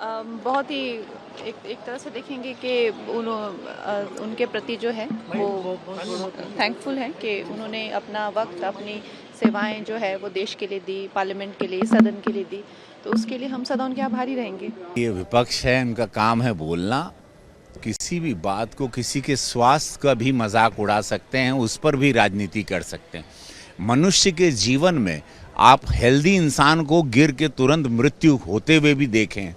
बहुत ही एक तरह से देखेंगे कि उनके प्रति जो है वो थैंकफुल है कि उन्होंने अपना वक्त, अपनी सेवाएं जो है वो देश के लिए दी, पार्लियामेंट के लिए, सदन के लिए दी। तो उसके लिए हम सदा उनके आभारी रहेंगे। ये विपक्ष है, इनका काम है बोलना। किसी भी बात को, किसी के स्वास्थ्य का भी मजाक उड़ा सकते हैं, उस पर भी राजनीति कर सकते हैं। मनुष्य के जीवन में आप हेल्दी इंसान को गिर के तुरंत मृत्यु होते हुए भी देखें।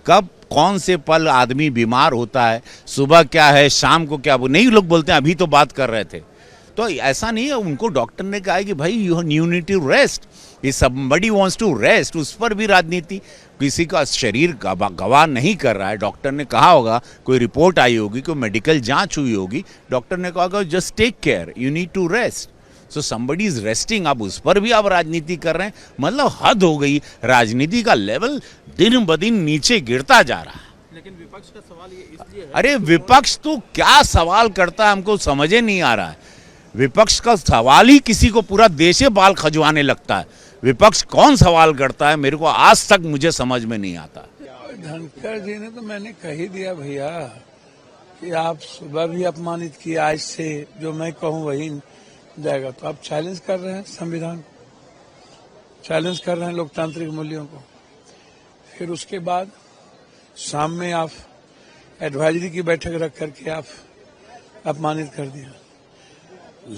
कब कौन से पल आदमी बीमार होता है, सुबह क्या है, शाम को क्या, वो नहीं लोग बोलते हैं। अभी तो बात कर रहे थे, तो ऐसा नहीं है। उनको डॉक्टर ने कहा कि भाई you need to rest, if somebody wants to rest, उस पर भी राजनीति। किसी का शरीर गवाह नहीं कर रहा है, डॉक्टर ने कहा होगा, कोई रिपोर्ट आई होगी, कोई मेडिकल जांच हुई होगी, डॉक्टर ने कहा होगा just take care, you need to rest, so somebody is resting. अब उस पर भी आप राजनीति कर रहे हैं, मतलब हद हो गई। राजनीति का लेवल दिन ब दिन नीचे गिरता जा रहा है। लेकिन विपक्ष का सवाल ये इसलिए है, अरे विपक्ष तो क्या सवाल करता है, हमको समझ ही नहीं आ रहा है। विपक्ष का सवाल ही किसी को पूरा देश बाल खजुआने लगता है। विपक्ष कौन सवाल करता है, मेरे को आज तक मुझे समझ में नहीं आता। धनखड़ जी ने तो मैंने कह ही दिया भैया कि आप सुबह भी अपमानित किए, आज से जो मैं कहूँ वही जाएगा। तो आप चैलेंज कर रहे हैं संविधान को, चैलेंज कर रहे हैं लोकतांत्रिक मूल्यों को। फिर उसके बाद शाम में आप एडवाइजरी की बैठक रख करके आप अपमानित कर दिया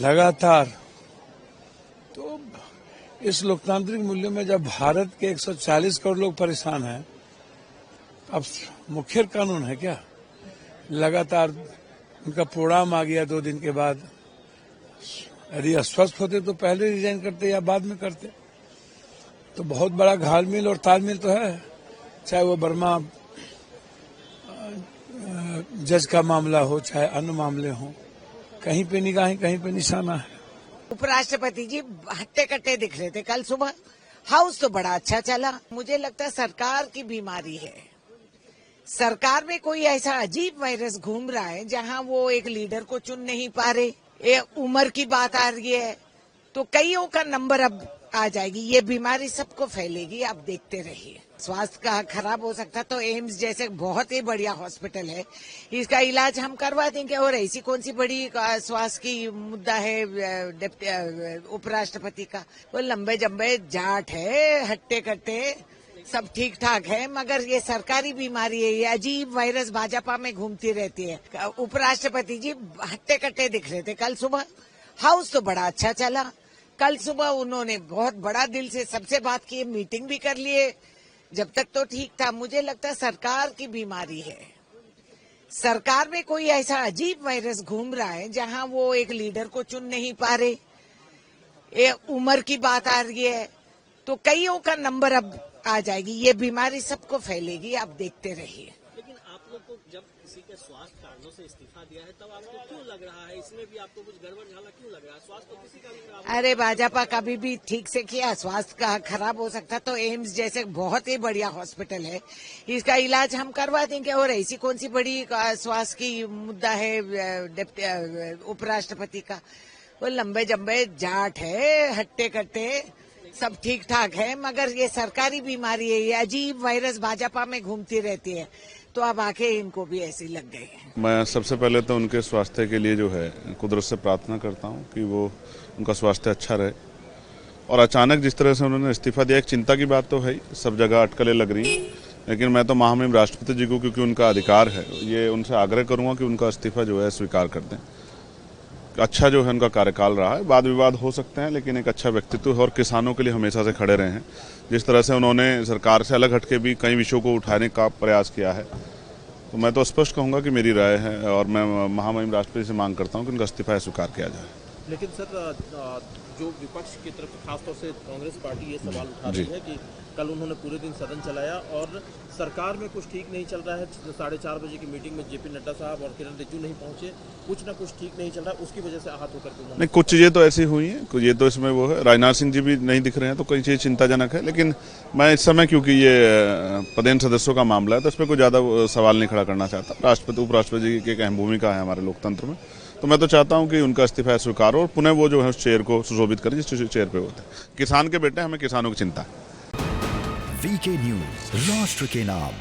लगातार। तो इस लोकतांत्रिक मूल्यों में जब भारत के 140 करोड़ लोग परेशान हैं, अब मुखर कानून है क्या? लगातार उनका प्रोग्राम आ गया 2 दिन के बाद। यदि अस्वस्थ होते तो पहले रिजाइन करते या बाद में करते। तो बहुत बड़ा घालमेल और तालमेल तो है, चाहे वो वर्मा जज का मामला हो, चाहे अन्य मामले हो, कहीं पे निगाहें, कहीं पे निशाना है। उपराष्ट्रपति जी हट्टे कट्टे दिख रहे थे कल सुबह। हाउस तो बड़ा अच्छा चला। मुझे लगता है सरकार की बीमारी है। सरकार में कोई ऐसा अजीब वायरस घूम रहा है जहां वो एक लीडर को चुन नहीं पा रहे। उम्र की बात आ रही है तो कईयों का नंबर अब आ जाएगी। ये बीमारी सबको फैलेगी, आप देखते रहिए। स्वास्थ्य का खराब हो सकता तो एम्स जैसे बहुत ही बढ़िया हॉस्पिटल है, इसका इलाज हम करवा देंगे। और ऐसी कौन सी बड़ी स्वास्थ्य की मुद्दा है उपराष्ट्रपति का? वो लंबे जम्बे जाट है, हट्टे कट्टे सब ठीक ठाक है, मगर ये सरकारी बीमारी है। ये अजीब वायरस भाजपा में घूमती रहती है। उपराष्ट्रपति जी हट्टे कट्टे दिख रहे थे कल सुबह। हाउस तो बड़ा अच्छा चला। कल सुबह उन्होंने बहुत बड़ा दिल से सबसे बात की, मीटिंग भी कर लिए। जब तक तो ठीक था। मुझे लगता है सरकार की बीमारी है। सरकार में कोई ऐसा अजीब वायरस घूम रहा है जहां वो एक लीडर को चुन नहीं पा रहे। उम्र की बात आ रही है तो कईयों का नंबर अब आ जाएगी। ये बीमारी सबको फैलेगी, आप देखते रहिए। लेकिन आप लोग को जब किसी के स्वास्थ्य कारणों से इस्तीफा दिया है तब आपको क्यों लग रहा है, इसमें भी आपको कुछ गड़बड़ झाला क्यों लग रहा है? स्वास्थ्य तो किसी का भी खराब। अरे भाजपा कभी भी ठीक से किया, स्वास्थ्य का खराब हो सकता तो एम्स जैसे बहुत ही बढ़िया हॉस्पिटल है, इसका इलाज हम करवा देंगे। और ऐसी कौन सी बड़ी स्वास्थ्य की मुद्दा है उपराष्ट्रपति का? वो लंबे जम्बे जाट है, हट्टे कट्टे सब ठीक ठाक है, मगर ये सरकारी बीमारी है। ये अजीब वायरस भाजपा में घूमती रहती है, तो अब आके इनको भी ऐसी लग गई है। मैं सबसे पहले तो उनके स्वास्थ्य के लिए जो है कुदरत से प्रार्थना करता हूं कि वो उनका स्वास्थ्य अच्छा रहे। और अचानक जिस तरह से उन्होंने इस्तीफा दिया, एक चिंता की बात तो है, सब जगह अटकलें लग रही हैं। लेकिन मैं तो महामहिम राष्ट्रपति जी को, क्योंकि उनका अधिकार है, ये उनसे आग्रह करूंगा कि उनका इस्तीफा जो है स्वीकार कर दें। अच्छा जो है उनका कार्यकाल रहा है, वाद विवाद हो सकते हैं, लेकिन एक अच्छा व्यक्तित्व है और किसानों के लिए हमेशा से खड़े रहे हैं। जिस तरह से उन्होंने सरकार से अलग हटके भी कई विषयों को उठाने का प्रयास किया है, तो मैं तो स्पष्ट कहूंगा कि मेरी राय है और मैं महामहिम राष्ट्रपति से मांग करता हूं कि उनका इस्तीफा स्वीकार किया जाए। लेकिन सर, जो विपक्ष की तरफ खासतौर से कांग्रेस पार्टी ये सवाल उठा रही है कि कल उन्होंने पूरे दिन सदन चलाया और सरकार में कुछ ठीक नहीं चल रहा है। 4:30 बजे की मीटिंग में जेपी नड्डा साहब और किरण रिजिजू नहीं पहुंचे, कुछ ना कुछ ठीक नहीं चल रहा, उसकी वजह से आहत होकर के नहीं, कुछ चीज़ें तो ऐसी हुई हैं, ये तो इसमें वो है, राजनाथ सिंह जी भी नहीं दिख रहे हैं, तो कई चीज़ चिंताजनक है। लेकिन मैं इस समय, क्योंकि ये पदेन सदस्यों का मामला है, तो इस पर कोई ज़्यादा सवाल नहीं खड़ा करना चाहता। राष्ट्रपति उपराष्ट्रपति जी की एक अहम भूमिका है हमारे लोकतंत्र में, तो मैं तो चाहता हूं कि उनका इस्तीफा स्वीकार हो और पुनः वो जो है उस चेयर को सुशोभित करें जिस चेयर पे होते हैं। किसान के बेटे, हमें किसानों की चिंता है। वीके न्यूज, राष्ट्र के नाम।